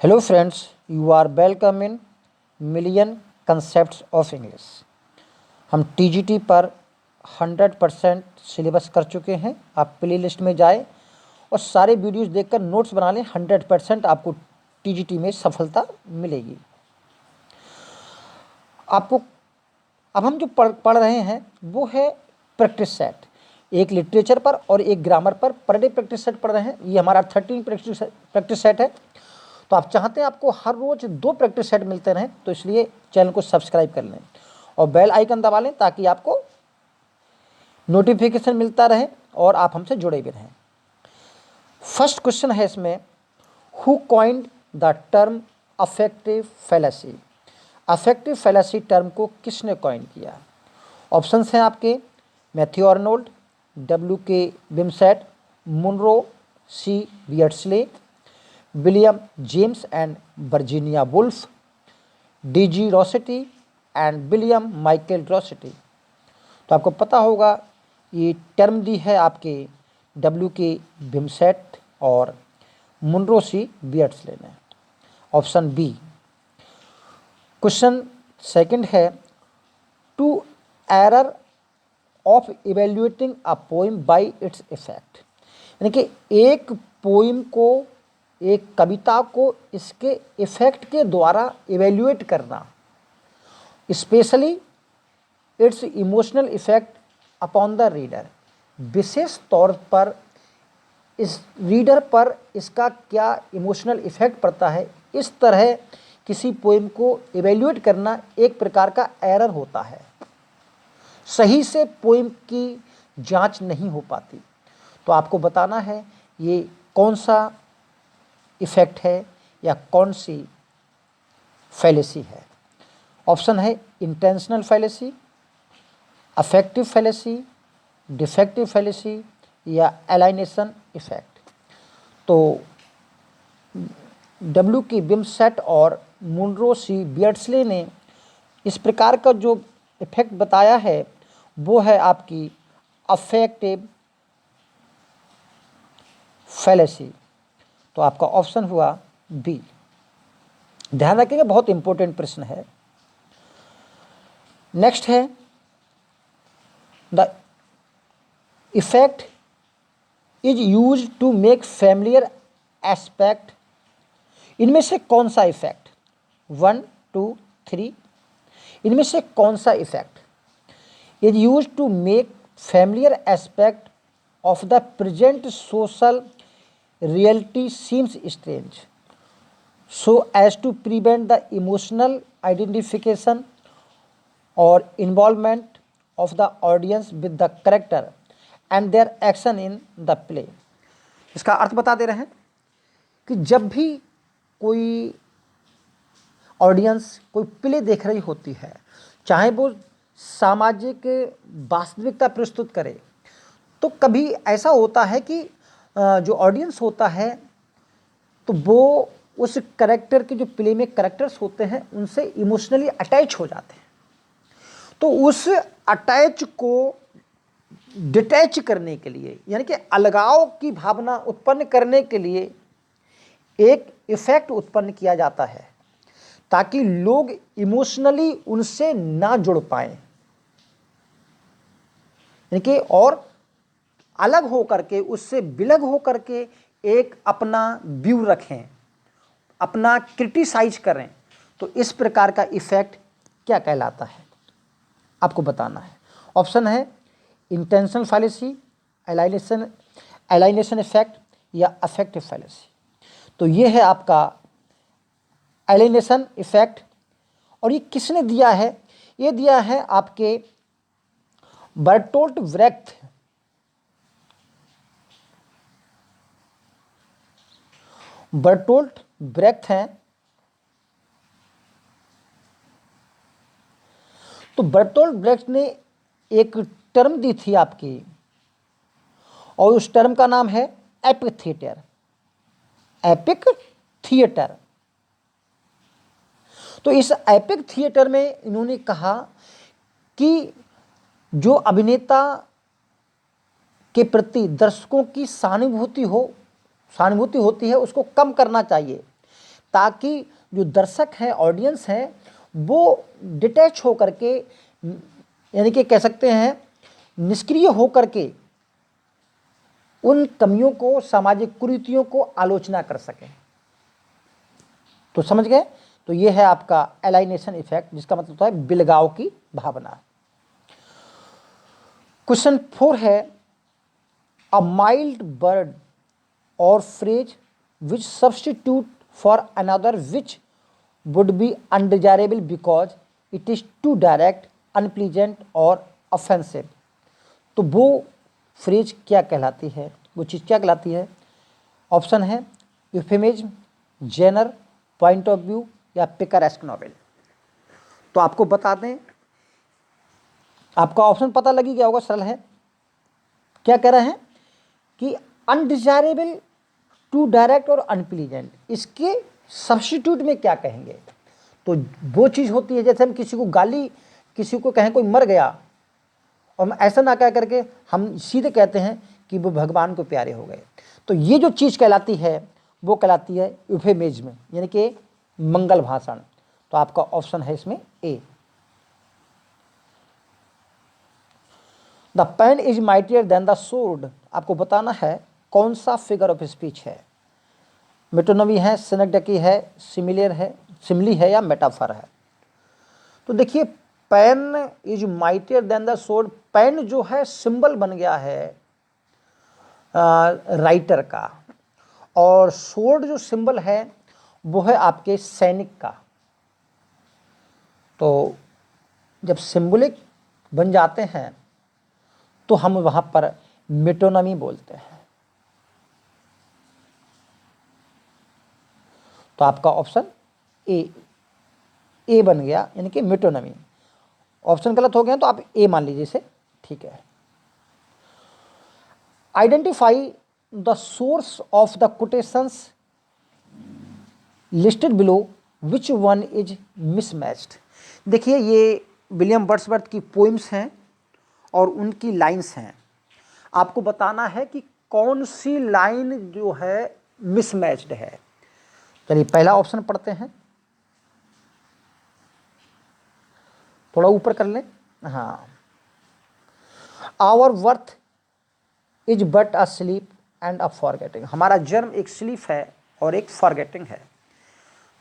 Hello friends, you are welcome in million concepts of English. हम TGT पर 100% syllabus कर चुके हैं। आप प्ले लिस्ट में जाए और सारे वीडियोस देखकर नोट्स बना लें। 100% आपको टीजीटी में सफलता मिलेगी। आपको अब हम जो पढ़ रहे हैं वो है प्रैक्टिस सेट। एक लिटरेचर पर और एक grammar per day practice set पढ़ रहे हैं। ये हमारा 13 प्रैक्टिस सेट है। तो आप चाहते हैं आपको हर रोज 2 प्रैक्टिस सेट मिलते रहें, तो इसलिए चैनल को सब्सक्राइब कर लें और बेल आइकन दबा लें ताकि आपको नोटिफिकेशन मिलता रहे और आप हमसे जुड़े भी रहें। फर्स्ट क्वेश्चन है इसमें, who coined the term affective fallacy. Affective fallacy term को किसने कॉइन किया? ऑप्शंस हैं आपके Matthew Arnold, W.K. Wimsatt, Monroe, C. Beardsley, William James and Virginia Woolf, D.G. Rossetti and William Michael Rossetti. तो आपको पता होगा ये टर्म दी है आपके W.K. विमसेट और मुनरो C. बियर्डस्ले ने। Option B. क्वेश्चन सेकंड है, to error of evaluating a poem by its effect. यानी कि एक पोइम को, एक कविता को इसके इफेक्ट के द्वारा इवेल्युएट करना, specially its emotional effect upon the reader. विशेष तौर पर इस रीडर पर इसका क्या इमोशनल इफेक्ट पड़ता है, इस तरह किसी पोइम को इवेल्युएट करना एक प्रकार का एरर होता है। सही से पोइम की जांच नहीं हो पाती। तो आपको बताना है ये कौन सा इफेक्ट है या कौन सी फैलेसी है। ऑप्शन है intentional fallacy, affective fallacy, defective fallacy या एलाइनेशन इफेक्ट। तो W.K. विमसेट और मुनरो C. बियर्डस्ले ने इस प्रकार का जो इफेक्ट बताया है वो है आपकी अफेक्टिव फैलेसी। तो आपका ऑप्शन हुआ बी। ध्यान रखिएगा, बहुत इंपॉर्टेंट प्रश्न है। नेक्स्ट है, the effect is used to make familiar aspect. इनमें से कौन सा इफेक्ट, 1, 2, 3, इनमें से कौन सा effect is used to make familiar aspect of the present social reality seems strange so as to prevent the emotional identification or involvement of the audience with the character and their action in the play। इसका अर्थ बता दे रहे हैं कि जब भी कोई audience कोई play देख रही होती है, चाहे वो सामाजिक वास्तविकता प्रस्तुत करे, तो कभी ऐसा होता है कि जो ऑडियंस होता है तो वो उस करेक्टर के, जो प्ले में करेक्टर्स होते हैं, उनसे इमोशनली अटैच हो जाते हैं। तो उस अटैच को डिटैच करने के लिए, यानी कि अलगाव की भावना उत्पन्न करने के लिए एक इफेक्ट उत्पन्न किया जाता है ताकि लोग इमोशनली उनसे ना जुड़ पाएं, यानी कि और अलग होकर के, उससे विलग होकर के एक अपना व्यू रखें, अपना क्रिटिसाइज करें। तो इस प्रकार का इफेक्ट क्या कहलाता है, आपको बताना है। ऑप्शन है इंटेंशनल फैलेसी, एलाइनेशन इफेक्ट या अफेक्टिव फैलेसी। तो ये है आपका एलाइनेशन इफेक्ट। और ये किसने दिया है? ये दिया है आपके बर्टोल्ट ब्रेख्त। बर्टोल्ट ब्रेख्त हैं। तो बर्टोल्ट ब्रेख्त ने एक टर्म दी थी आपकी, और उस टर्म का नाम है एपिक थिएटर। Epic theatre. तो इस एपिक थिएटर में इन्होंने कहा कि जो अभिनेता के प्रति दर्शकों की सहानुभूति होती है उसको कम करना चाहिए ताकि जो दर्शक हैं, ऑडियंस हैं, वो डिटैच हो करके, यानी कि कह सकते हैं निष्क्रिय हो करके उन कमियों को, सामाजिक कुरीतियों को आलोचना कर सकें। तो समझ गए? तो ये है आपका एलाइनेशन इफेक्ट, जिसका मतलब होता है बिलगाव की भावना। क्वेश्चन 4 है, अ माइल्ड वर्ड और phrase which substitute for another which would be undesirable because it is too direct, unpleasant और ऑफेंसिव। तो वो फ्रेज क्या कहलाती है, वो चीज़ क्या कहलाती है? ऑप्शन है euphemism, genre, point of view या पिकरेस्क नॉवेल। तो आपको बता दें, आपका ऑप्शन पता लगी गया होगा, सरल है। क्या कह रहे हैं कि अनडिजायरेबल, टू डायरेक्ट और अनप्लीजेंट, इसके सब्स्टिट्यूट में क्या कहेंगे? तो वो चीज़ होती है जैसे हम किसी को गाली, किसी को कहें कोई मर गया, और हम ऐसा ना कह करके हम सीधे कहते हैं कि वो भगवान को प्यारे हो गए। तो ये जो चीज़ कहलाती है वो कहलाती है यूफेमिज्म, यानी कि मंगल भाषण। तो आपका ऑप्शन है इसमें a. The pen is mightier than the sword, आपको बताना है कौन सा फिगर ऑफ स्पीच है। मेटोनमी है, सिनेक्डकी है, सिमिलियर है, सिमली है या मेटाफर है। तो देखिए, pen is mightier than the sword, pen जो है सिंबल बन गया है राइटर का, और सोर्ड जो सिंबल है वो है आपके सैनिक का। तो जब सिंबलिक बन जाते हैं तो हम वहाँ पर मेटोनमी बोलते हैं। तो आपका ऑप्शन ए बन गया, यानी कि मेटोनमी। ऑप्शन गलत हो गया तो आप ए मान लीजिए इसे, ठीक है। Identify the source of the quotations listed below, which one is mismatched. देखिए, ये विलियम वर्ड्सवर्थ की पोइम्स हैं और उनकी लाइंस हैं। आपको बताना है कि कौन सी लाइन जो है मिसमैच्ड है। चलिए पहला ऑप्शन पढ़ते हैं, थोड़ा ऊपर कर लें। हाँ, our birth is but a sleep and a forgetting, हमारा जन्म एक स्लीप है और एक फॉरगेटिंग है।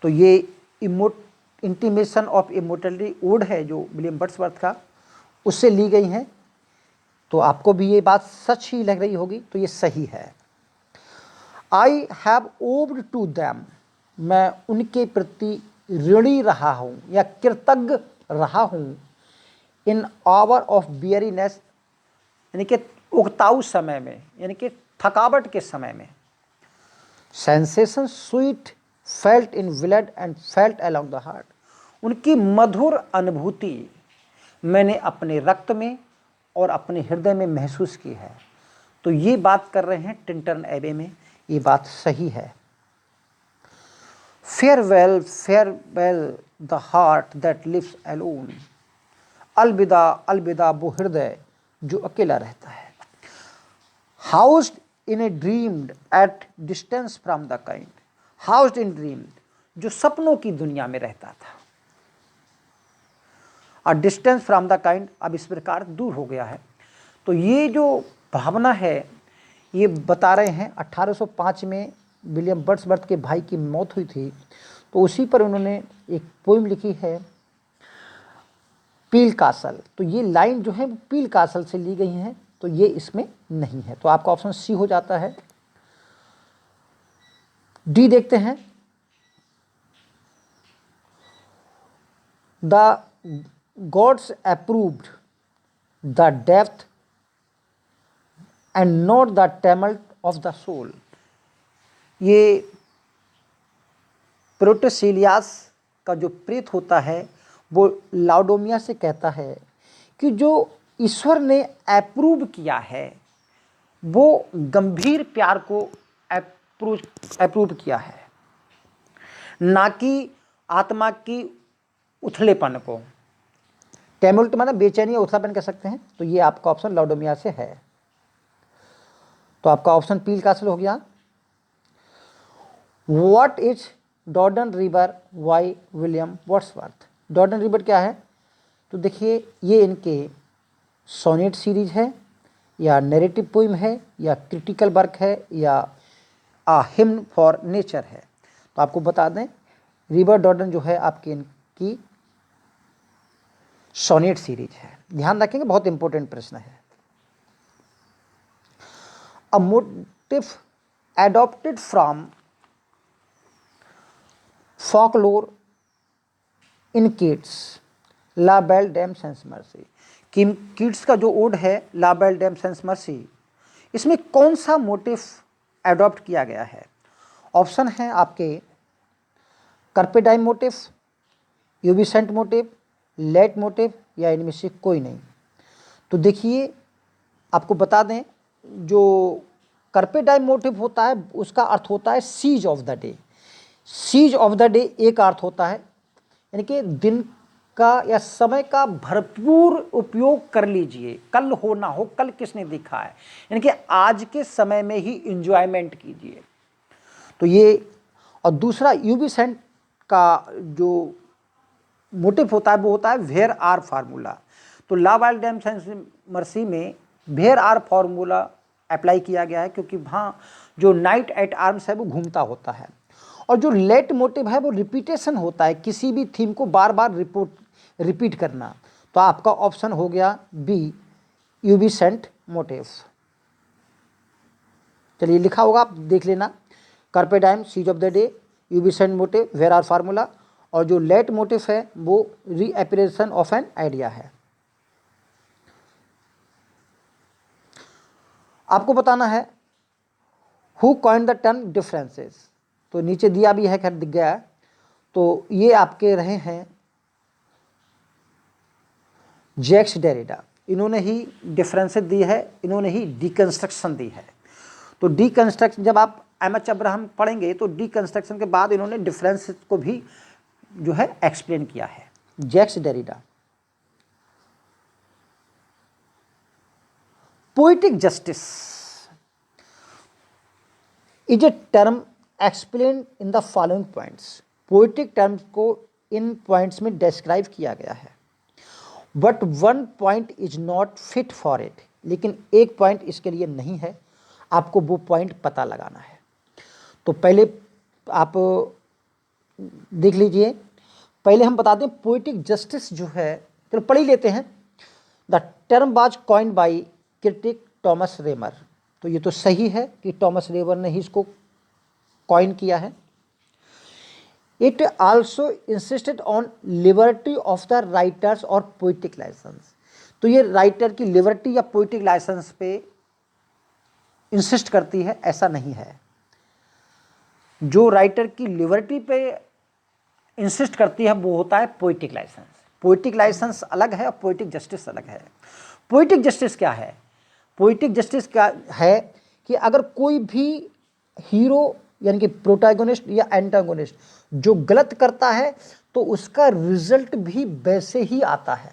तो ये इंटीमेशन ऑफ इमोर्टलिटी ओड है जो विलियम वर्ड्सवर्थ का, उससे ली गई हैं। तो आपको भी ये बात सच ही लग रही होगी, तो ये सही है। आई हैव ओव्ड टू दैम, मैं उनके प्रति ऋणी रहा हूँ या कृतज्ञ रहा हूँ। इन आवर ऑफ बियरीनेस, यानी कि उकताऊ समय में, यानी कि थकावट के समय में। Sensation sweet felt in blood and felt along the heart, उनकी मधुर अनुभूति मैंने अपने रक्त में और अपने हृदय में महसूस की है। तो ये बात कर रहे हैं टिंटन एबे में, ये बात सही है। Farewell farewell the heart that lives alone, अलविदा अलविदा वो हृदय जो अकेला रहता है। Housed in a dreamed at distance from the kind, housed in dream, जो सपनों की दुनिया में रहता था, और डिस्टेंस फ्रॉम द काइंड अब इस प्रकार दूर हो गया है। तो ये जो भावना है ये बता रहे हैं 1805 में विलियम वर्ड्सवर्थ के भाई की मौत हुई थी, तो उसी पर उन्होंने एक पोइम लिखी है पील कासल। तो ये लाइन जो है वो पील कासल से ली गई हैं, तो ये इसमें नहीं है। तो आपका ऑप्शन सी हो जाता है। डी देखते हैं, the gods approved the depth and not the tumult of the soul. ये प्रोटेसिलियास का जो प्रेत होता है वो लाउडोमिया से कहता है कि जो ईश्वर ने अप्रूव किया है वो गंभीर प्यार को अप्रूव किया है, ना कि आत्मा की उथलेपन को। टेमुल्ट माना बेचैनी या उथलापन कह सकते हैं। तो ये आपका ऑप्शन लाउडोमिया से है। तो आपका ऑप्शन पील कासल हो गया। What is Duddon river by William Wordsworth. Duddon river क्या है? तो देखिए ये इनके सोनेट सीरीज है या नैरेटिव पोइम है या क्रिटिकल वर्क है या आ हिम्न फॉर नेचर है। तो आपको बता दें रिवर डॉर्डन जो है आपकी इनकी सोनेट सीरीज है। ध्यान रखेंगे, बहुत इंपॉर्टेंट प्रश्न है। A motif adopted from folklore in Keats La Belle Dame sans Merci. Keats का जो ओड है La Belle Dame sans Merci, इसमें कौन सा मोटिव एडॉप्ट किया गया है? ऑप्शन है आपके कार्पेडाइम मोटिव, यूबिसेंट मोटिव, लेट मोटिव या इनमें से कोई नहीं। तो देखिए आपको बता दें जो कार्पेडाइम मोटिव होता है उसका अर्थ होता है seize of the day. Seize of the day एक अर्थ होता है, यानी कि दिन का या समय का भरपूर उपयोग कर लीजिए, कल हो ना हो, कल किसने देखा है, यानी कि आज के समय में ही इंजॉयमेंट कीजिए। तो ये, और दूसरा यूबिसेंट का जो मोटिव होता है वो होता है वेयर आर फार्मूला। तो La Belle Dame sans Merci में वेयर आर फार्मूला अप्लाई किया गया है क्योंकि वहाँ जो नाइट एट आर्म्स है वो घूमता होता है। और जो लेट मोटिव है वो रिपीटेशन होता है, किसी भी थीम को बार बार रिपीट करना। तो आपका ऑप्शन हो गया बी यूबिसेंट मोटिव। चलिए लिखा होगा, आप देख लेना। कार्पेडाइम सीज ऑफ द डे, यूबिसेंट मोटिव वेयर आर फार्मूला, और जो लेट मोटिव है वो रीअपरेशन ऑफ एन आइडिया है। आपको बताना है who coin the term differences. तो नीचे दिया भी है, खैर दिख गया है। तो ये आपके रहे हैं जैक्स डेरिडा। इन्होंने ही डिफरेंसेस दी है, इन्होंने ही डिकंस्ट्रक्शन दी है। तो डिकंस्ट्रक्शन जब आप एम.एच. अब्राहम पढ़ेंगे तो डिकंस्ट्रक्शन के बाद इन्होंने डिफरेंसेस को भी जो है एक्सप्लेन किया है, Jacques Derrida. Poetic justice is a term explain in the following points. Poetic terms को इन पॉइंट्स में डिस्क्राइब किया गया है, but one point is not fit for it. लेकिन एक पॉइंट इसके लिए नहीं है, आपको वो पॉइंट पता लगाना है। तो पहले आप देख लीजिए, पहले हम बता दें पोएटिक जस्टिस जो है, चलो पढ़ ही लेते हैं। The term was coined by critic Thomas Rymer. तो ये तो सही है कि टॉमस रेमर ने ही इसको कॉइन किया है। It also insisted on liberty of the writers और पोइटिक लाइसेंस। तो ये राइटर की लिबर्टी या पोइटिक लाइसेंस पे इंसिस्ट करती है, ऐसा नहीं है। जो राइटर की लिबर्टी पे इंसिस्ट करती है वो होता है पोइटिक लाइसेंस। पोइटिक लाइसेंस अलग है और पोइटिक जस्टिस अलग है। पोइटिक जस्टिस क्या है? पोइटिक जस्टिस क्या है कि अगर कोई भी हीरो यानी कि प्रोटैगोनिस्ट या एंटागोनिस्ट जो गलत करता है तो उसका रिजल्ट भी वैसे ही आता है,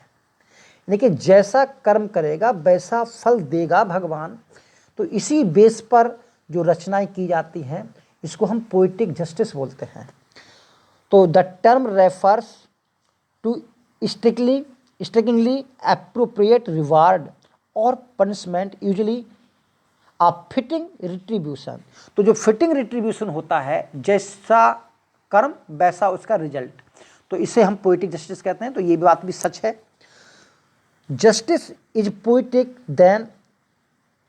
यानी कि जैसा कर्म करेगा वैसा फल देगा भगवान। तो इसी बेस पर जो रचनाएं की जाती हैं इसको हम पोइटिक जस्टिस बोलते हैं। तो the term refers to strictly appropriate reward और punishment usually a fitting retribution. तो जो फिटिंग रिट्रीब्यूशन होता है, जैसा कर्म वैसा उसका रिजल्ट, तो इसे हम पोइटिक जस्टिस कहते हैं। तो ये बात भी सच है। Justice is poetic then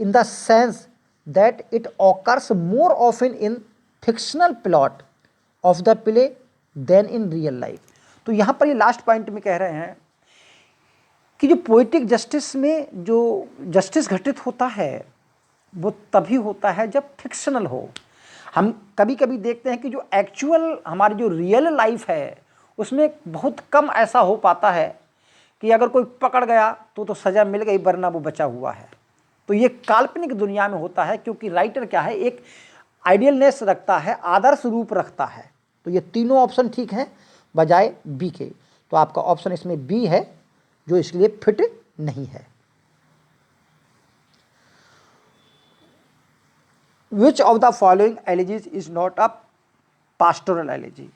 in the sense that it occurs more often in fictional plot of the play than in real life। तो यहाँ पर ये लास्ट पॉइंट में कह रहे हैं कि जो पोइटिक जस्टिस में जो जस्टिस घटित होता है वो तभी होता है जब फिक्शनल हो। हम कभी कभी देखते हैं कि जो एक्चुअल हमारी जो रियल लाइफ है उसमें बहुत कम ऐसा हो पाता है कि अगर कोई पकड़ गया तो सज़ा मिल गई, वरना वो बचा हुआ है। तो ये काल्पनिक दुनिया में होता है क्योंकि राइटर क्या है, एक आइडियलनेस रखता है, आदर्श रूप रखता है। तो ये तीनों ऑप्शन ठीक हैं बजाय बी के। तो आपका ऑप्शन इसमें बी है जो इसलिए फिट नहीं है। विच of the following elegies is not a pastoral elegy.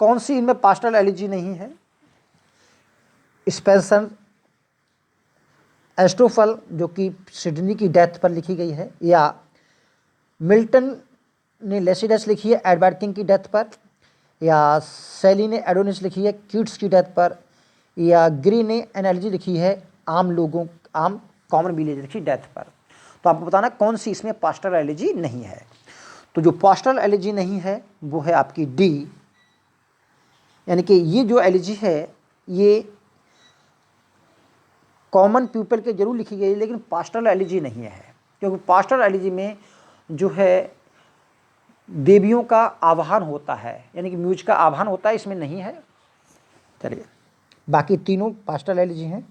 कौन सी इनमें पास्टोरल एलिजी नहीं है? स्पेंसर एस्ट्रोफल जो कि सिडनी की डेथ पर लिखी गई है, या मिल्टन ने लेसिडस लिखी है एडवर्ड किंग की डेथ पर, या सैली ने एडोनिस लिखी है कीट्स की डेथ पर, या ग्री ने एनालॉजी लिखी है आम कॉमन विलेजर की डेथ पर। तो आपको बताना कौन सी इसमें पास्टोरल एलिजी नहीं है। तो जो पास्टोरल एलिजी नहीं है वो है आपकी डी, यानी कि ये जो एलिजी है ये कॉमन पीपल के जरूर लिखी गई लेकिन पास्टोरल एलिजी नहीं है, क्योंकि पास्टोरल एलिजी में जो है देवियों का आवाहन होता है, यानी कि म्यूज का आवाहन होता है, इसमें नहीं है। चलिए बाकी तीनों पास्टोरल एलिजी हैं।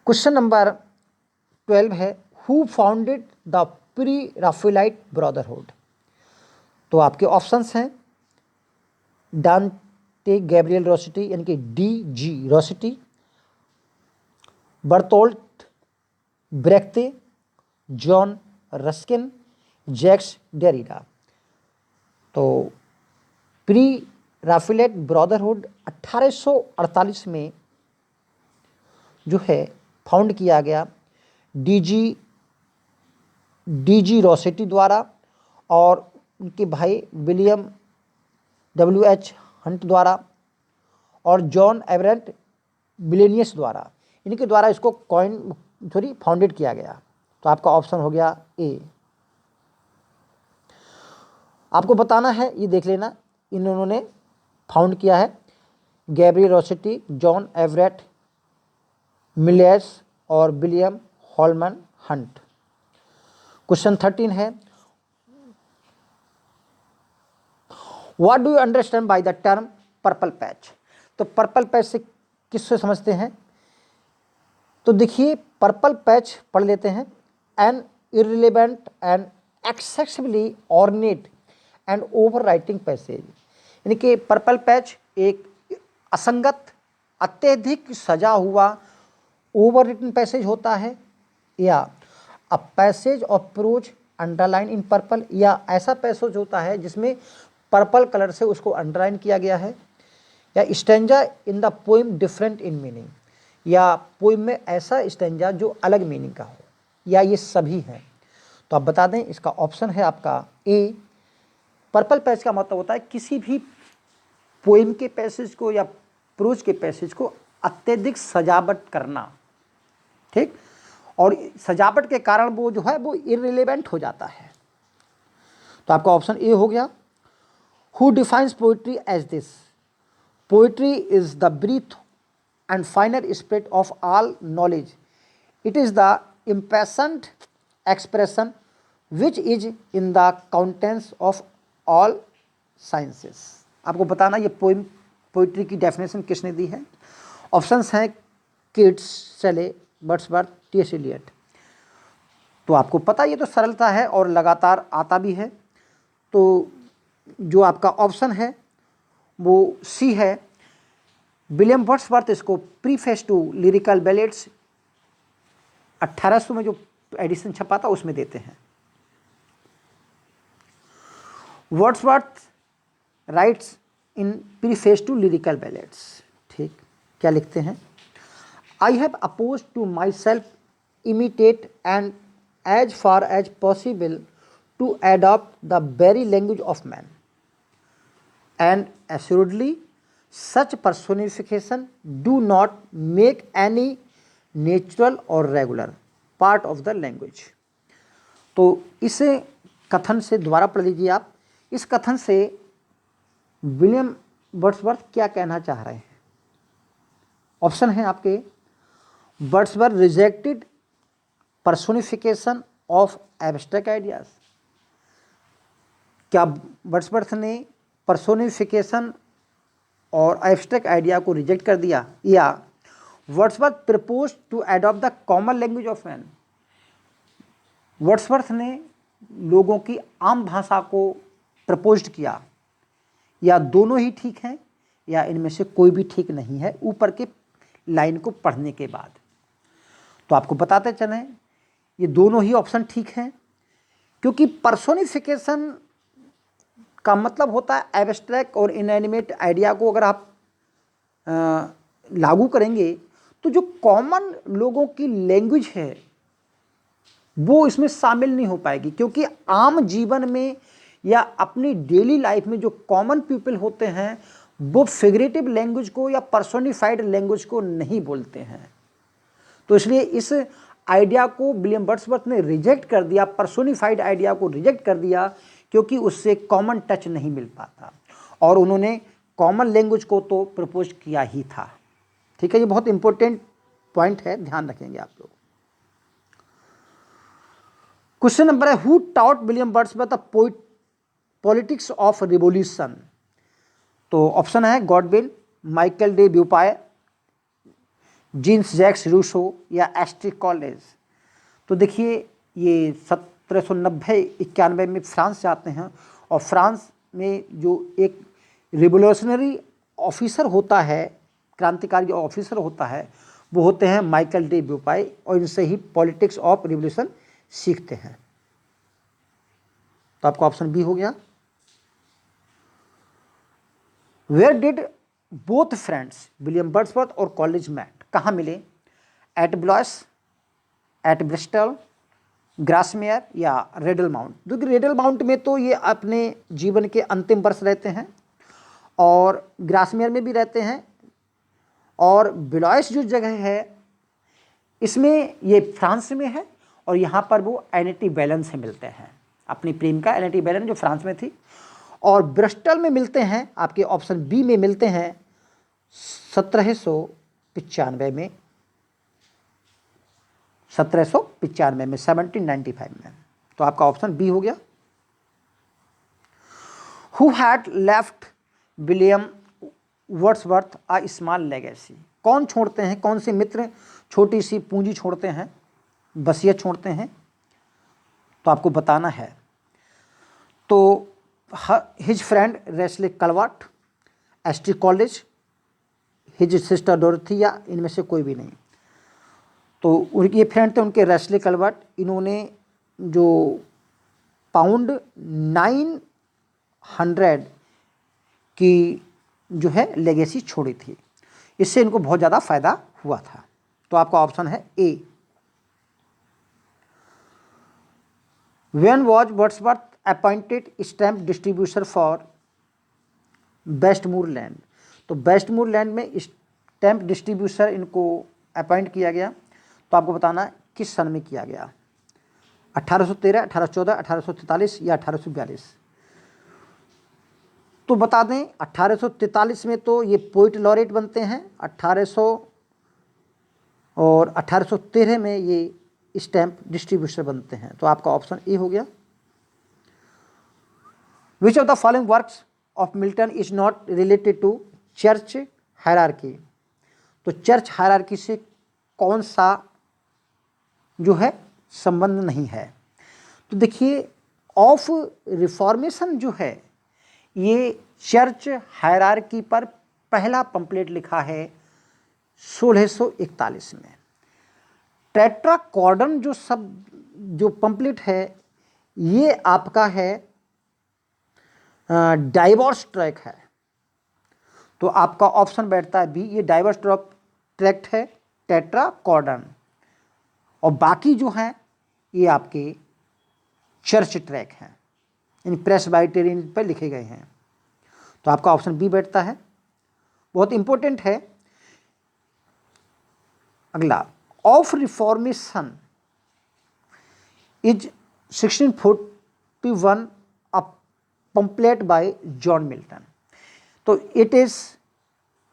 क्वेश्चन नंबर 12 है, who founded the pre Raphaelite brotherhood? तो आपके ऑप्शंस हैं डांटे गैब्रियल रोसेटी यानी कि DG Rossetti, Bertolt Brecht, John Ruskin, Jacques Derrida. तो प्री राफेलाइट ब्रदरहुड 1848 में जो है फाउंड किया गया DG रोसेटी द्वारा और उनके भाई विलियम WH हंट द्वारा और जॉन एवरेंट बिलेनियस द्वारा, इनके द्वारा इसको फाउंडेड किया गया। तो आपका ऑप्शन हो गया ए। आपको बताना है, ये देख लेना, इन्होंने फाउंड किया है Gabriel Rossetti, John Everett malaise और विलियम हॉलमन हंट। क्वेश्चन 13 है, what do you understand by the term purple patch? तो पर्पल पैच से किससे समझते हैं? तो देखिए पर्पल पैच पढ़ लेते हैं, an irrelevant and excessively ornate and over writing passage, यानी कि पर्पल पैच एक असंगत अत्यधिक सजा हुआ ओवर रिटन पैसेज होता है, या a passage of pros underline in purple, या ऐसा पैसेज होता है जिसमें पर्पल कलर से उसको अंडरलाइन किया गया है, या stanza in the poem different in meaning, या पोइम में ऐसा स्टेंजा जो अलग मीनिंग का हो, या ये सभी हैं। तो आप बता दें, इसका ऑप्शन है आपका ए। पर्पल पैच का मतलब होता है किसी भी पोइम के पैसेज को या प्रोज के पैसेज को अत्यधिक सजावट करना, ठीक, और सजावट के कारण वो जो है वो इररिलेवेंट हो जाता है। तो आपका ऑप्शन ए हो गया। Who defines poetry as this? Poetry is the breath and finer spirit of all knowledge. It is the impassioned expression which is in the contents of all sciences. आपको बताना ये पोइट्री की definition किसने दी है? Options हैं kits, शेले, Wordsworth, T.S. Elliott. तो आपको पता ये तो सरलता है और लगातार आता भी है। तो जो आपका ऑप्शन है वो सी है। विलियम वर्ड्सवर्थ इसको प्रीफेस टू लिरिकल बैलेड्स 1800 में जो एडिशन छपा था उसमें देते हैं। Wordsworth writes in preface to Lyrical Ballads, ठीक, क्या लिखते हैं? आई हैव अपोज to myself imitate and as far as possible to adopt the very language of man and assuredly such personification do not make any natural or regular part of the language। तो इसे कथन से दोबारा पढ़ लीजिए आप। इस कथन से विलियम वर्ड्सवर्थ क्या कहना चाह रहे हैं? ऑप्शन है आपके, Wordsworth rejected personification of abstract ideas. क्या वर्ड्सवर्थ ने पर्सोनिफिकेशन और एब्स्ट्रैक्ट आइडिया को रिजेक्ट कर दिया, या Wordsworth propose to adopt the common language of man? Wordsworth ने लोगों की आम भाषा को प्रपोज किया, या दोनों ही ठीक हैं, या इनमें से कोई भी ठीक नहीं है ऊपर के लाइन को पढ़ने के बाद? तो आपको बताते चलें ये दोनों ही ऑप्शन ठीक हैं, क्योंकि पर्सोनिफिकेशन का मतलब होता है एब्स्ट्रैक्ट और इनएनिमेट आइडिया को अगर आप लागू करेंगे तो जो कॉमन लोगों की लैंग्वेज है वो इसमें शामिल नहीं हो पाएगी, क्योंकि आम जीवन में या अपनी डेली लाइफ में जो कॉमन पीपल होते हैं वो फिगरेटिव लैंग्वेज को या पर्सोनिफाइड लैंग्वेज को नहीं बोलते हैं। तो इसलिए इस आइडिया को विलियम वर्ड्सवर्थ ने रिजेक्ट कर दिया, पर्सोनिफाइड आइडिया को रिजेक्ट कर दिया, क्योंकि उससे कॉमन टच नहीं मिल पाता, और उन्होंने कॉमन लैंग्वेज को तो प्रपोज किया ही था। ठीक है, ये बहुत इंपॉर्टेंट पॉइंट है, ध्यान रखेंगे आप लोग। क्वेश्चन नंबर है, who taught William Wordsworth the politics of revolution? तो ऑप्शन है Godwin, Michael de Beaupuy, Jean Jacques Rousseau या एस्ट्री कॉलेज। तो देखिए ये 1790-91 में फ्रांस जाते हैं, और फ्रांस में जो एक रिवोल्यूशनरी ऑफिसर होता है, क्रांतिकारी ऑफिसर होता है, वो होते हैं माइकल डे ब्यूपाय, और इनसे ही पॉलिटिक्स ऑफ रिवोल्यूशन सीखते हैं। तो आपका ऑप्शन बी हो गया। Where did both friends William Wordsworth और कॉलेज मैट? कहाँ मिले? At Blois, at Bristol, Grasmere या रेडल माउंट? क्योंकि रेडल माउंट में तो ये अपने जीवन के अंतिम वर्ष रहते हैं, और ग्रासमेयर में भी रहते हैं, और ब्लॉयस जो जगह है इसमें ये फ्रांस में है, और यहाँ पर वो एनिटी बैलेंस से मिलते हैं, अपनी प्रेमिका एनिटी बैलेंस जो फ्रांस में थी। और ब्रिस्टल में मिलते हैं, आपके ऑप्शन बी में मिलते हैं 1795 में, 1795 में, 1795 में। तो आपका ऑप्शन बी हो गया। Who had left William Wordsworth a small legacy? कौन छोड़ते हैं, कौन से मित्र छोटी सी पूंजी छोड़ते हैं, वसीयत छोड़ते हैं? तो आपको बताना है। तो his friend रेस्ले culvert, एस्ट्री college, his sister डोरथी, या इनमें से कोई भी नहीं। तो उनके फ्रेंड थे उनके रेस्ले कलवर्ट, इन्होंने जो पाउंड 900 की जो है लेगेसी छोड़ी थी, इससे इनको बहुत ज़्यादा फायदा हुआ था। तो आपका ऑप्शन है a. When was Wordsworth appointed stamp distributor for Westmorland? तो वेस्टमूरलैंड में स्टैम्प डिस्ट्रीब्यूटर इनको अपॉइंट किया गया। तो आपको बताना है किस सन में किया गया, 1813, 1814, 1843 या 1842? तो बता दें 1843 में तो ये पोइट लॉरेट बनते हैं, 1800 और 1813 में ये स्टैम्प डिस्ट्रीब्यूटर बनते हैं। तो आपका ऑप्शन ए हो गया। Which of the following works of Milton is not related to church hierarchy? तो चर्च हायरार्की से कौन सा जो है संबंध नहीं है? तो देखिए ऑफ रिफॉर्मेशन जो है ये चर्च हायरार्की पर पहला पंपलेट लिखा है 1641 में। टेट्राकॉर्डन जो पंपलेट है ये आपका है डाइवोर्स ट्रैक है। तो आपका ऑप्शन बैठता है बी, ये डाइवोर्स ट्रैक्ट है टेट्राकॉर्डन, और बाकी जो हैं ये आपके चर्च ट्रैक हैं, इन प्रेस्बाइटेरियन पर लिखे गए हैं। तो आपका ऑप्शन बी बैठता है, बहुत इंपॉर्टेंट है। अगला, of reformation is 1641 a pamphlet by John Milton. तो it is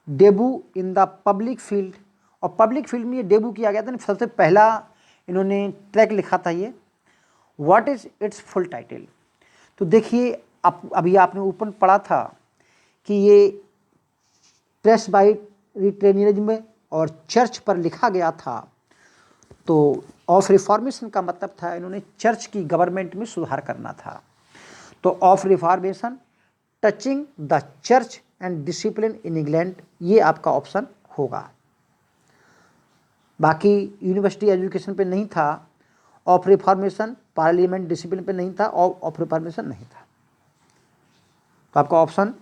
debut in the public field, और पब्लिक फील्ड में ये डेब्यू किया गया था, सबसे पहला इन्होंने ट्रैक लिखा था ये। What is it's full title? तो देखिए अभी आपने ऊपर पढ़ा था कि ये प्रेस्बाइटेरियनिज्म और चर्च पर लिखा गया था। तो ऑफ रिफॉर्मेशन का मतलब था इन्होंने चर्च की गवर्नमेंट में सुधार करना था। तो of reformation touching the church and discipline in England, ये आपका ऑप्शन होगा। बाकी यूनिवर्सिटी एजुकेशन पे नहीं था, ऑफ रिफॉर्मेशन पार्लियामेंट डिसिप्लिन पे नहीं था, और ऑफ रिफॉर्मेशन नहीं था। तो आपका ऑप्शन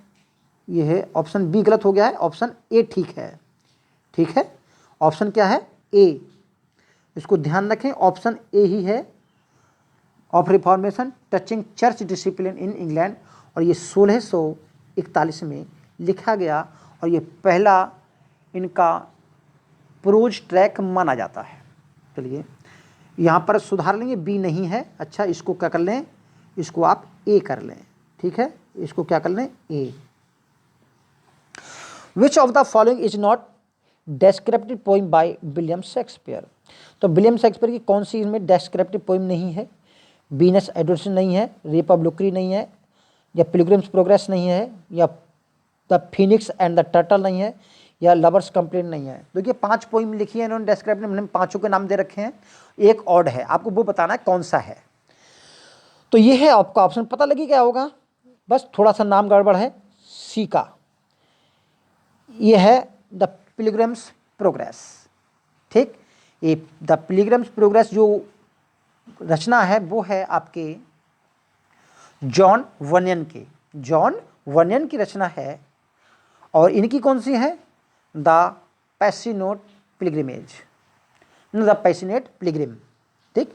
ये है, ऑप्शन बी गलत हो गया है, ऑप्शन ए ठीक है। ठीक है, ऑप्शन क्या है? ए। इसको ध्यान रखें, ऑप्शन ए ही है of reformation touching church discipline in England, और ये 1641 में लिखा गया, और ये पहला इनका प्रोज ट्रैक माना जाता है। चलिए यहाँ पर सुधार लेंगे, बी नहीं है। अच्छा, इसको क्या कर लें, इसको आप ए कर लें। ठीक है, इसको क्या कर लें, a. Which of the following is not descriptive poem by William Shakespeare. तो विलियम शेक्सपियर की कौन सी इसमें डेस्क्रिप्टिव पोइम नहीं है? वीनस एडोलिसेंट नहीं है, रेप ऑफ लुक्री नहीं है, या पिलग्रिम्स प्रोग्रेस नहीं है, या the Phoenix and the turtle नहीं है, या लवर्स कंप्लेंट नहीं है। देखिए 5 पोइम लिखी है इन्होंने डेस्क्रिप्टिव, मैंने 5 के नाम दे रखे हैं, एक ऑड है, आपको वो बताना है कौन सा है। तो ये है आपका ऑप्शन, पता लगी क्या होगा, बस थोड़ा सा नाम गड़बड़ है सी का। ये है द पिलग्रिम्स प्रोग्रेस। ठीक, ये द पिलग्रिम्स प्रोग्रेस जो रचना है वो है आपके जॉन वनियन की, जॉन वनियन की रचना है। और इनकी कौन सी है? The passionate pilgrimage, the passionate Pilgrim. ठीक,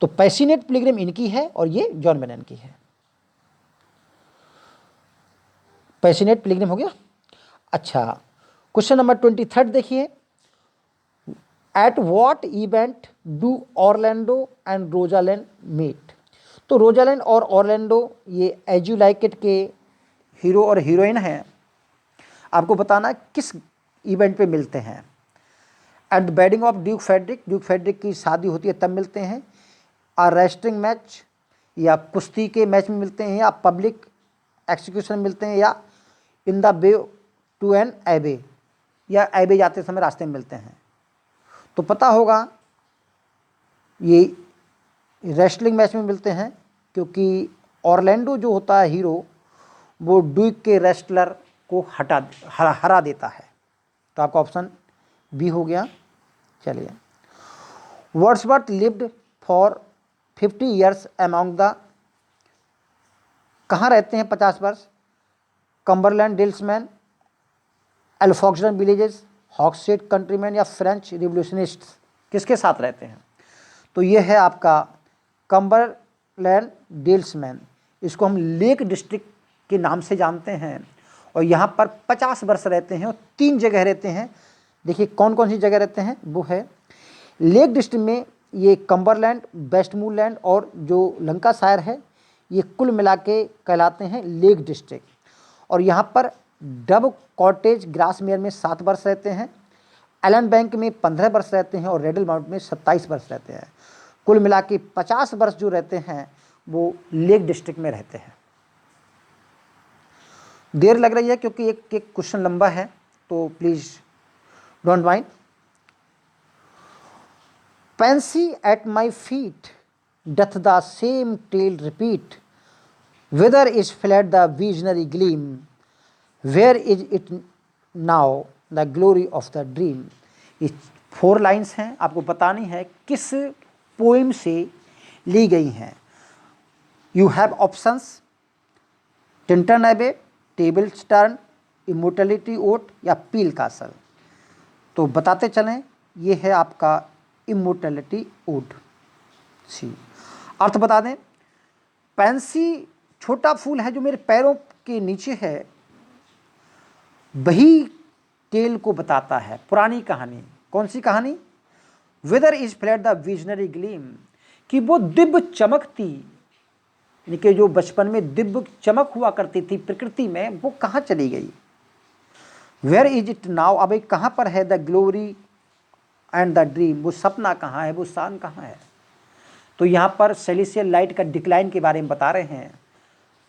तो पैसिनेट पिलग्रिम इनकी है और ये जॉन वनियन की है। पैसिनेट पिलग्रिम हो गया। अच्छा, क्वेश्चन नंबर 23 देखिए, at what event do Orlando and Rosalind meet. तो रोजालैंड और ऑरलैंडो ये एज यू लाइक इट के हीरो और हीरोइन हैं। आपको बताना किस इवेंट पे मिलते हैं। At the wedding of Duke Frederick, Duke Frederick की शादी होती है तब मिलते हैं। आ रेस्टलिंग मैच, या कुश्ती के मैच में मिलते हैं, या पब्लिक एक्सिक्यूशन में मिलते हैं, या in the way to an abbey, या एबे जाते समय रास्ते में मिलते हैं। तो पता होगा ये रेस्टलिंग मैच में मिलते हैं, क्योंकि ऑरलैंडो जो होता है हीरो, वो ड्यूक के रेस्टलर को हरा देता है। तो आपका ऑप्शन बी हो गया। चलिए, Wordsworth lived for 50 years among the, कहाँ रहते हैं 50 वर्ष? कम्बरलैंड डिल्समैन, एल्फॉक्सटन विलेजेस, हॉक्सेट कंट्रीमैन, या फ्रेंच रिवोल्यूशनिस्ट, किसके साथ रहते हैं? तो ये है आपका कम्बरलैंड डिल्समैन। इसको हम लेक डिस्ट्रिक्ट के नाम से जानते हैं, और यहाँ पर 50 वर्ष रहते हैं और 3 जगह रहते हैं। देखिए कौन कौन सी जगह रहते हैं, वो है लेक डिस्ट्रिक्ट में ये कम्बरलैंड, वेस्टमूरलैंड और जो लंकाशायर है, ये कुल मिला के कहलाते हैं लेक डिस्ट्रिक्ट। और यहाँ पर डब कॉटेज ग्रासमेयर में 7 वर्ष रहते हैं, एलन बैंक में 15 वर्ष रहते हैं, और रेडल माउंट में 27 वर्ष रहते हैं। कुल मिला के 50 वर्ष जो रहते हैं वो लेक डिस्ट्रिक्ट में रहते हैं। देर लग रही है क्योंकि एक क्वेश्चन लंबा है, तो please don't mind. Pansy at my feet doth the same tale repeat, whither is fled the visionary gleam, where is it now the glory of the dream. ये 4 लाइन्स हैं, आपको बतानी है किस पोइम से ली गई हैं। यू हैव ऑप्शंस, टिंटन एबे, टेबल टर्न, इमोर्टलिटी ओट, या पील कासल। तो बताते चलें, ये है आपका इमोर्टलिटी ओट सी। अर्थ बता दें, पैंसी छोटा फूल है जो मेरे पैरों के नीचे है, वही टेल को बताता है, पुरानी कहानी। कौन सी कहानी? Whither is fled the visionary gleam, कि वो दिव्य चमकती, कि जो बचपन में दिव्य चमक हुआ करती थी प्रकृति में, वो कहाँ चली गई। वेयर इज इट नाउ, अब कहाँ पर है the glory and the dream, वो सपना कहाँ है, वो शान कहाँ है। तो यहाँ पर सेलेस्टियल लाइट का डिक्लाइन के बारे में बता रहे हैं।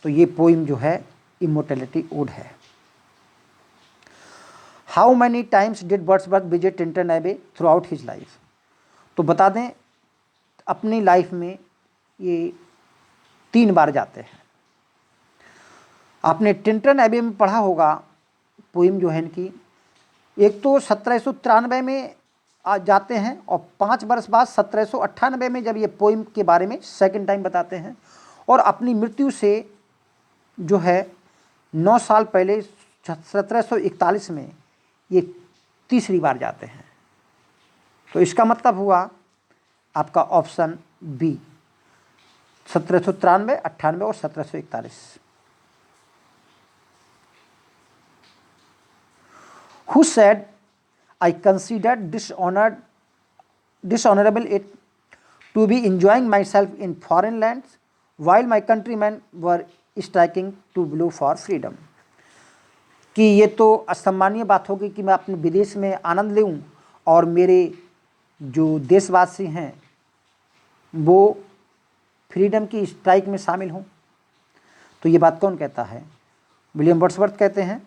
तो ये पोइम जो है इमोर्टलिटी ओड है। How many times did Wordsworth visit Tintern एबे थ्रू आउट हिज लाइफ। तो बता दें, अपनी लाइफ में ये 3 बार जाते हैं। आपने टिंटन एबे में पढ़ा होगा पोइम जो है इनकी, एक तो 1793 में जाते हैं, और 5 वर्ष बाद 1798 में जब ये पोइम के बारे में सेकंड टाइम बताते हैं, और अपनी मृत्यु से जो है 9 साल पहले 1741 में ये तीसरी बार जाते हैं। तो इसका मतलब हुआ आपका ऑप्शन बी, 1793, 98 और 1741। Who said I considered dishonorable it to be enjoying myself in foreign lands while my countrymen were striking to blow for freedom? कि ये तो असम्मानीय बात होगी कि मैं अपने विदेश में आनंद लूँ और मेरे जो देशवासी हैं वो फ्रीडम की स्ट्राइक में शामिल हों। तो ये बात कौन कहता है? विलियम वर्ड्सवर्थ कहते हैं,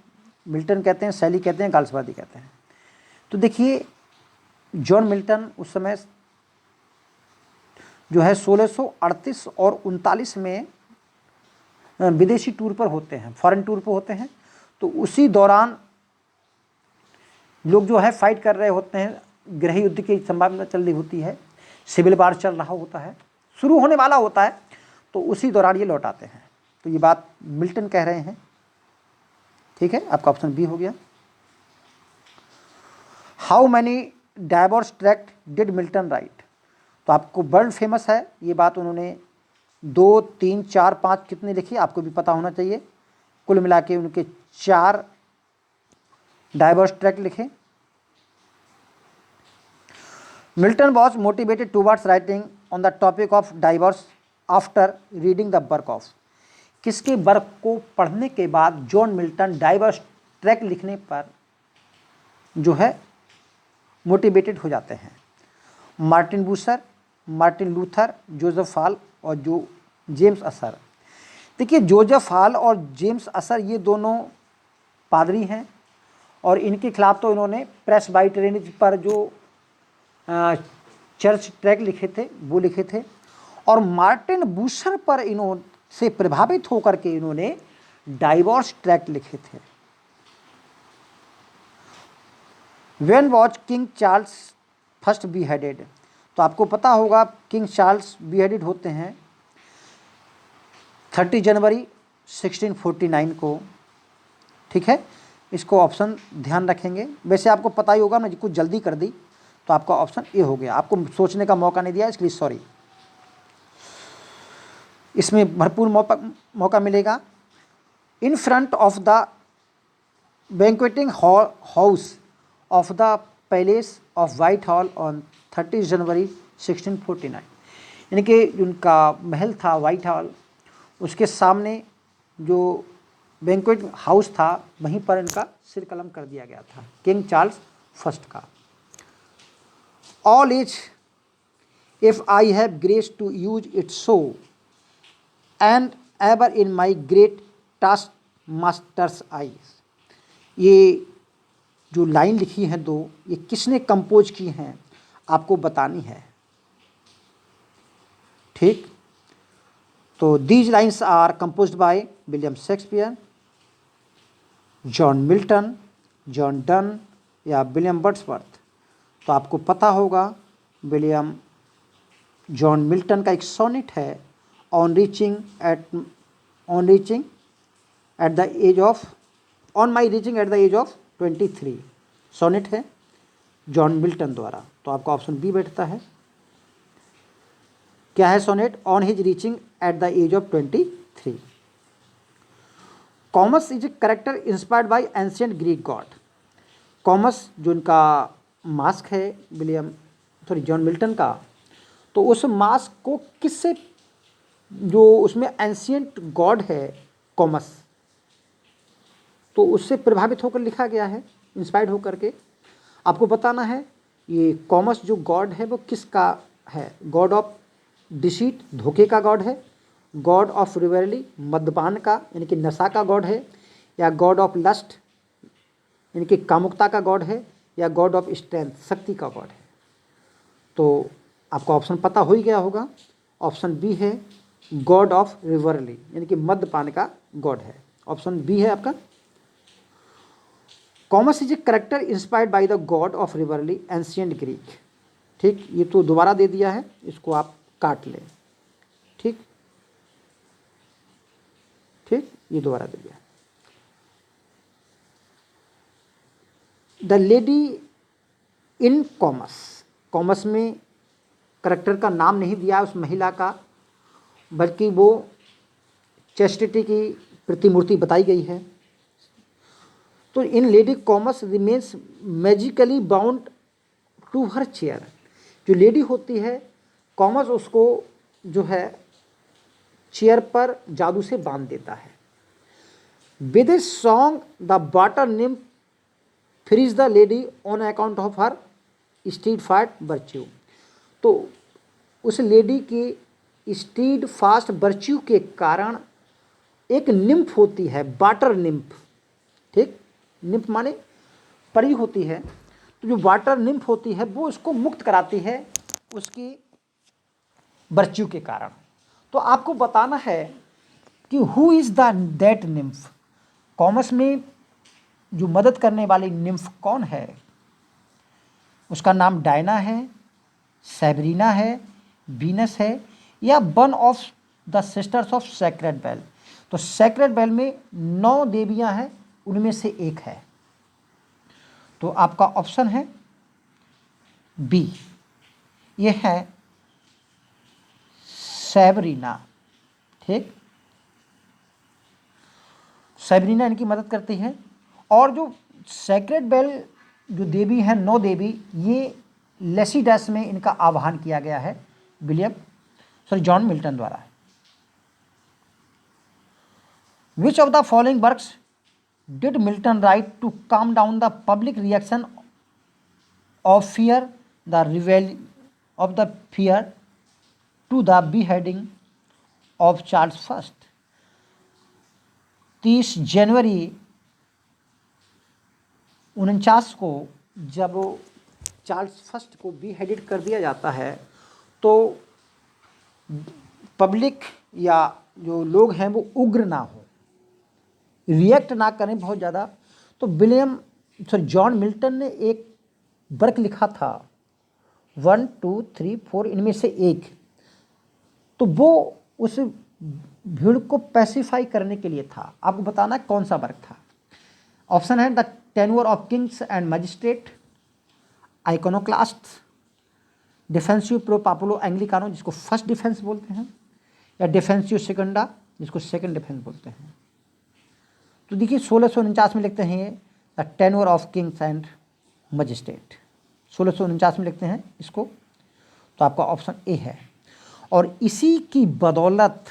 मिल्टन कहते हैं, शैली कहते हैं, गाल्सवर्दी कहते हैं। तो देखिए, जॉन मिल्टन उस समय जो है 1638 और 39 में विदेशी टूर पर होते हैं, फॉरेन टूर पर होते हैं। तो उसी दौरान लोग जो है फाइट कर रहे होते हैं, गृह युद्ध की संभावना चल रही होती है, सिविल वार चल रहा होता है, शुरू होने वाला होता है। तो उसी दौरान ये लौट आते हैं। तो ये बात मिल्टन कह रहे हैं। ठीक है, आपका ऑप्शन बी हो गया। How many divorce tract did Milton right? तो आपको वर्ल्ड फेमस है ये बात, उन्होंने 2, 3, 4, 5 कितने लिखी आपको भी पता होना चाहिए। कुल मिला के उनके 4 डाइवोर्स ट्रैक्ट लिखे। Milton was motivated towards writing on the topic of divorce after reading the work of? किसके वर्क को पढ़ने के बाद जॉन मिल्टन डाइवोर्स ट्रैक्ट लिखने पर जो है मोटिवेटेड हो जाते हैं? Martin Bucer, Martin Luther, Joseph Hall और जेम्स असर। देखिए, जोसेफ हॉल और जेम्स असर ये दोनों पादरी हैं और इनके खिलाफ तो इन्होंने प्रेस्बाइटेरियनिज्म पर जो चर्च ट्रैक्ट लिखे थे वो लिखे थे। और मार्टिन बूसर पर इन्होंने प्रभावित होकर के इन्होंने डाइवोर्स ट्रैक्ट लिखे थे। When was King Charles first beheaded? तो आपको पता होगा किंग चार्ल्स बीहेडेड होते हैं 30 जनवरी 1649 को। ठीक है, इसको ऑप्शन ध्यान रखेंगे। वैसे आपको पता ही होगा, मैं कुछ जल्दी कर दी तो आपका ऑप्शन ए हो गया। आपको सोचने का मौका नहीं दिया, इसके लिए सॉरी। इसमें भरपूर मौका मिलेगा। In front of the बैंक्वेटिंग house of the palace of white hall on 30 जनवरी 1649, यानी कि उनका महल था व्हाइट हॉल, उसके सामने जो बैंक्वेट हाउस था वहीं पर इनका सिर कलम कर दिया गया था किंग चार्ल्स फर्स्ट का। All is if I have grace to use it so and ever in my great taskmaster's eyes. ये जो लाइन लिखी हैं दो, ये किसने कंपोज की हैं आपको बतानी है। ठीक, तो these lines are composed by William Shakespeare, John Milton, John Donne या विलियम वर्ड्सवर्थ। तो आपको पता होगा जॉन मिल्टन का एक सोनेट है on reaching at the age of 23, sonnet है जॉन मिल्टन द्वारा। तो आपका ऑप्शन बी बैठता है। क्या है sonnet? On his reaching at the age of 23। Comus is a character inspired by ancient Greek god. Comus जो इनका मास्क है जॉन मिल्टन का, तो उस मास्क को किससे, जो उसमें एंशिएंट गॉड है कॉमस, तो उससे प्रभावित होकर लिखा गया है, इंस्पायर्ड होकर के। आपको बताना है ये कॉमस जो गॉड है वो किसका है? गॉड ऑफ डिसीट, धोखे का गॉड है, गॉड ऑफ रिवेली, मद्यपान का यानी कि नशा का गॉड है, या गॉड ऑफ लस्ट यानी कि कामुकता का गॉड है, या गॉड ऑफ स्ट्रेंथ, शक्ति का गॉड है। तो आपको ऑप्शन पता हो ही गया होगा, ऑप्शन बी है गॉड ऑफ रिवरली यानी कि मद्यपान का गॉड है। ऑप्शन बी है आपका। Comus is a character inspired by the god of revelry ancient Greek. ठीक, ये तो दोबारा दे दिया है, इसको आप काट लें। ठीक, ये दोबारा दे दिया। The lady in commerce, commerce में करेक्टर का नाम नहीं दिया उस महिला का, बल्कि वो चेस्टिटी की प्रतिमूर्ति बताई गई है। तो in Lady Comus remains magically bound to her chair, जो लेडी होती है कॉमर्स उसको जो है चेयर पर जादू से बांध देता है। With a song the water nymph frees the lady on account of her steadfast virtue. तो उस लेडी की स्टीड फास्ट वर्च्यू के कारण एक निम्फ होती है, वाटर निम्फ, ठीक, निम्फ माने परी होती है, तो जो वाटर निम्फ होती है वो उसको मुक्त कराती है उसकी वर्च्यू के कारण। तो आपको बताना है कि who is the that nymph, Comus में जो मदद करने वाली निम्फ कौन है। उसका नाम डायना है, सैबरीना है, वीनस है, या one of the sisters of sacred well. तो सेक्रेड बेल में 9 देवियां हैं, उनमें से एक है। तो आपका ऑप्शन है बी, ये है सैबरीना, ठीक। सैबरीना इनकी मदद करती है। और जो सेक्रेड बेल जो देवी हैं, 9 देवी, ये लेसिडस में इनका आह्वान किया गया है जॉन मिल्टन द्वारा। Which of the following works did Milton write to calm down the public reaction of fear the revel of the fear to the beheading of Charles first. 30 जनवरी 49 को जब चार्ल्स फर्स्ट को beheaded कर दिया जाता है, तो पब्लिक या जो लोग हैं वो उग्र ना हो, रिएक्ट ना करें बहुत ज़्यादा। तो जॉन मिल्टन ने एक वर्क लिखा था 1, 2, 3, 4 इनमें से एक, तो वो उस भीड़ को पैसिफाई करने के लिए था। आपको बताना कौन सा वर्क था। ऑप्शन है the tenure of kings and magistrates, iconoclast, डिफेंसिव प्रो पापुलो एंग्लिकानो जिसको फर्स्ट डिफेंस बोलते हैं, या डिफेंसिव सेकंडा जिसको सेकंड डिफेंस बोलते हैं। तो देखिए 1649 में लिखते हैं ये the tenure of kings and magistrate, 1649 में लिखते हैं इसको। तो आपका ऑप्शन ए है। और इसी की बदौलत,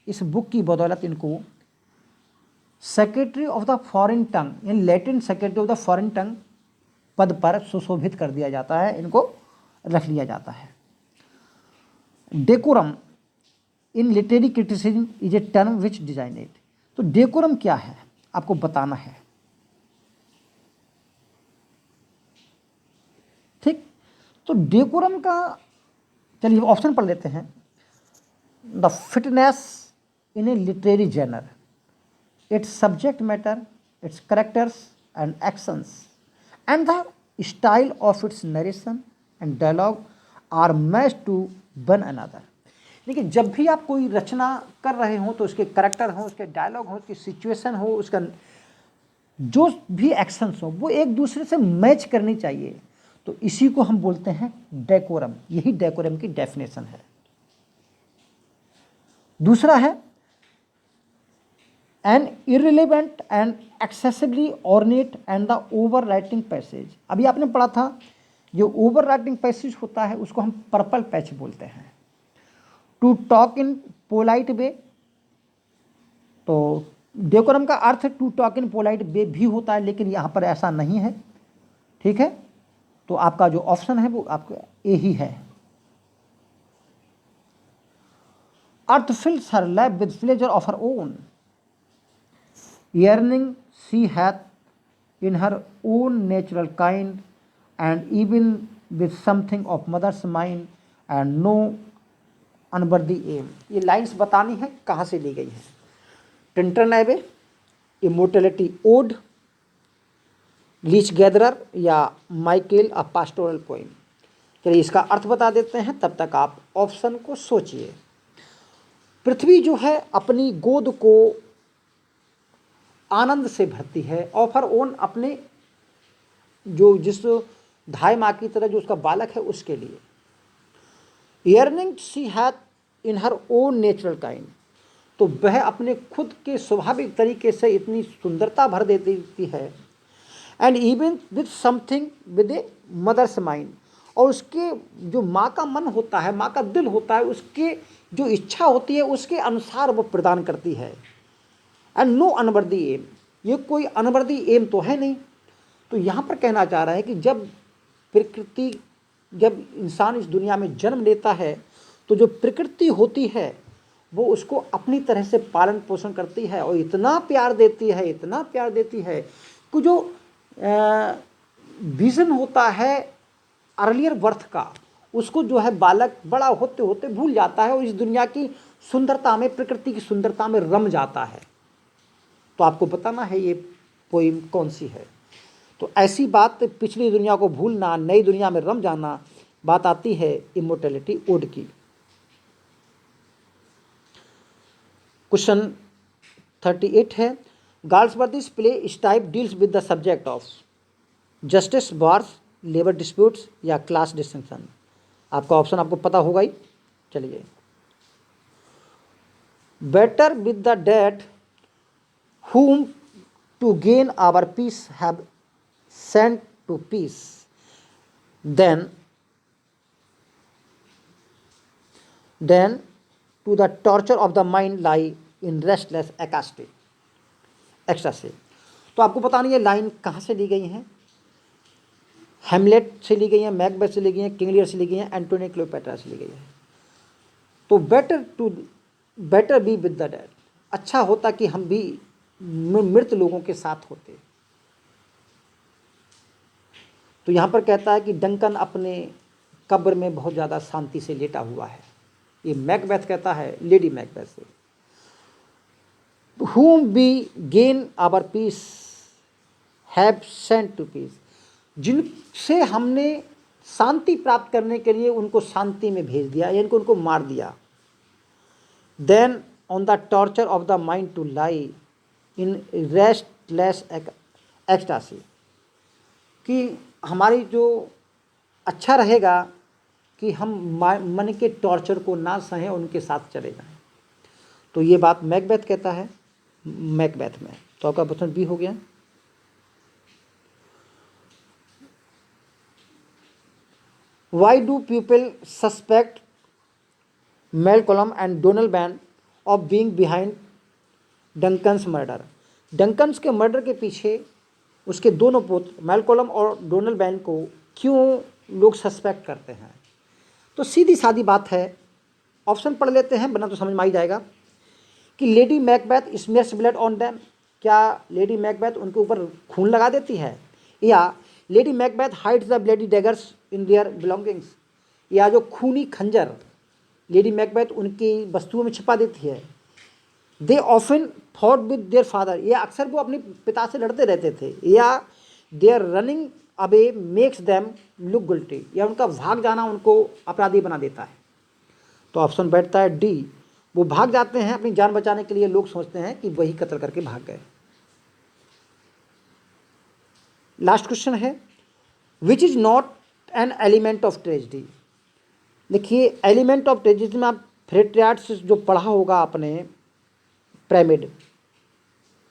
इस बुक की बदौलत इनको secretary of the foreign tongue यानी Latin secretary of the foreign tongue पद पर सुशोभित कर दिया जाता है, इनको रख लिया जाता है। Decorum in literary criticism is a term which designed. तो डेकोरम क्या है आपको बताना है, ठीक। तो डेकोरम का चलिए ऑप्शन पढ़ लेते हैं। The fitness in a literary genre, its subject matter, its characters and actions and the style of its narration and dialogue are match to one another. देखिए जब भी आप कोई रचना कर रहे हो तो उसके करेक्टर हो, उसके डायलॉग हो, उसकी सिचुएशन हो, उसका जो भी एक्शंस हो वो एक दूसरे से मैच करनी चाहिए। तो इसी को हम बोलते हैं डेकोरम, यही डेकोरम की डेफिनेशन है। दूसरा है an irrelevant and excessively ornate and the over writing passage. अभी आपने पढ़ा था जो ओवर राइटिंग पैसेज होता है उसको हम पर्पल पैच बोलते हैं। To talk in polite way, तो डेकोरम का अर्थ to talk in polite way भी होता है, लेकिन यहाँ पर ऐसा नहीं है, ठीक है। तो आपका जो ऑप्शन है वो आपका ए ही है। Earth fills her lap with pleasure of her own, yearning she hath in her own natural kind, and even with something of mother's mind and no unworthy aim। ये लाइन्स बतानी है कहाँ से ली गई है। टिंटन एबे, इमोर्टलिटी ओड, लीच गैदरर या Michael अ pastoral poem. चलिए इसका अर्थ बता देते हैं, तब तक आप ऑप्शन को सोचिए। पृथ्वी जो है अपनी गोद को आनंद से भरती है, ऑफ हर ओन अपने जो जिस धाय माँ की तरह जो उसका बालक है उसके लिए। Yearning she hath in her own natural kind, तो वह अपने खुद के स्वाभाविक तरीके से इतनी सुंदरता भर दे देती है। And even with something with a mother's mind, और उसके जो माँ का मन होता है, माँ का दिल होता है, उसके जो इच्छा होती है उसके अनुसार वो प्रदान करती है। एंड नो अनवर्दी एम, ये कोई अनवर्दी एम तो है नहीं। तो यहाँ पर कहना चाह रहा है कि जब प्रकृति, जब इंसान इस दुनिया में जन्म लेता है तो जो प्रकृति होती है वो उसको अपनी तरह से पालन पोषण करती है और इतना प्यार देती है, इतना प्यार देती है कि जो विजन होता है अर्लियर बर्थ का, उसको जो है बालक बड़ा होते होते भूल जाता है और इस दुनिया की सुंदरता में, प्रकृति की सुंदरता में रम जाता है। तो आपको बताना है ये पोइम कौन सी है। तो ऐसी बात, पिछली दुनिया को भूलना, नई दुनिया में रम जाना, बात आती है इमोर्टैलिटी ओड की। क्वेश्चन 38 है, Galsworthy's play type deals with the subject of justice, wars, labour disputes या क्लास डिस्टिंक्शन। आपका ऑप्शन आपको पता होगा ही, चलिए। Better with the dead whom to gain our peace have sent to peace, then to the torture of the mind lie in restless ecstasy। तो आपको पता नहीं है लाइन कहाँ से ली गई है। हेमलेट से ली गई है, मैकबेथ से ली गई है, किंग लियर से ली गई है, एंटोनी क्लियोपेट्रा से ली गई है। तो better be with the dead, अच्छा होता कि हम भी मृत लोगों के साथ होते। तो यहाँ पर कहता है कि डंकन अपने कब्र में बहुत ज़्यादा शांति से लेटा हुआ है। ये मैकबेथ कहता है लेडी मैकबेथ से। whom we gain our peace have sent to peace, जिनसे हमने शांति प्राप्त करने के लिए उनको शांति में भेज दिया, यानी कि उनको मार दिया। then on the torture of the mind to lie in restless ecstasy, कि हमारी जो अच्छा रहेगा कि हम मन के टॉर्चर को ना सहें, उनके साथ चले जाएं। तो ये बात मैकबेथ कहता है मैकबेथ में। तो आपका ऑप्शन बी हो गया। Why do people suspect Malcolm and Donalbain of being behind Duncan's murder? Duncan's के मर्डर के पीछे उसके दोनों पुत्र मैलकोलम और डोनाल्डबैन को क्यों लोग सस्पेक्ट करते हैं? तो सीधी सादी बात है, ऑप्शन पढ़ लेते हैं वरना तो समझ में आ ही जाएगा। कि Lady Macbeth smears blood on them, क्या लेडी मैकबेथ उनके ऊपर खून लगा देती है? या Lady Macbeth hides the bloody daggers in their belongings, या जो खूनी खंजर लेडी मैकबेथ उनकी वस्तुओं में छिपा देती है। They often fought with their father, या अक्सर वो अपने पिता से लड़ते रहते थे। या their running away makes them look guilty, या उनका भाग जाना उनको अपराधी बना देता है। तो ऑप्शन बैठता है डी, वो भाग जाते हैं अपनी जान बचाने के लिए, लोग सोचते हैं कि वही कत्ल करके भाग गए। लास्ट क्वेश्चन है, which is not an element of tragedy. देखिए एलिमेंट ऑफ ट्रेजिडी में आप फ्रेट्रियार्ड्स जो पढ़ा होगा आपने, पिरामिड,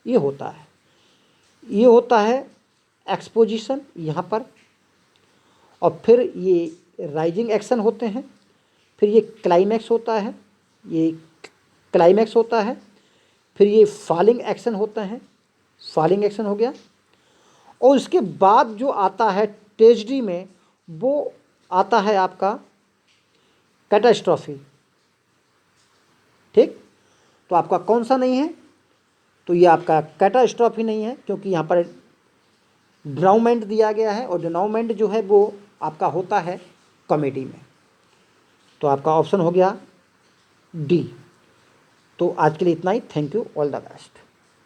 ये होता है एक्सपोजिशन यहाँ पर, और फिर ये राइजिंग एक्शन होते हैं, फिर ये क्लाइमैक्स होता है, फिर ये फॉलिंग एक्शन होता है, फॉलिंग एक्शन हो गया, और उसके बाद जो आता है ट्रेजेडी में वो आता है आपका कैटास्ट्रॉफी। ठीक, तो आपका कौन सा नहीं है? तो ये आपका कैटास्ट्रॉफी नहीं है, क्योंकि यहाँ पर डिनाउमेंट दिया गया है, और डिनाउमेंट जो है वो आपका होता है कॉमेडी में। तो आपका ऑप्शन हो गया डी। तो आज के लिए इतना ही। Thank you, all the best.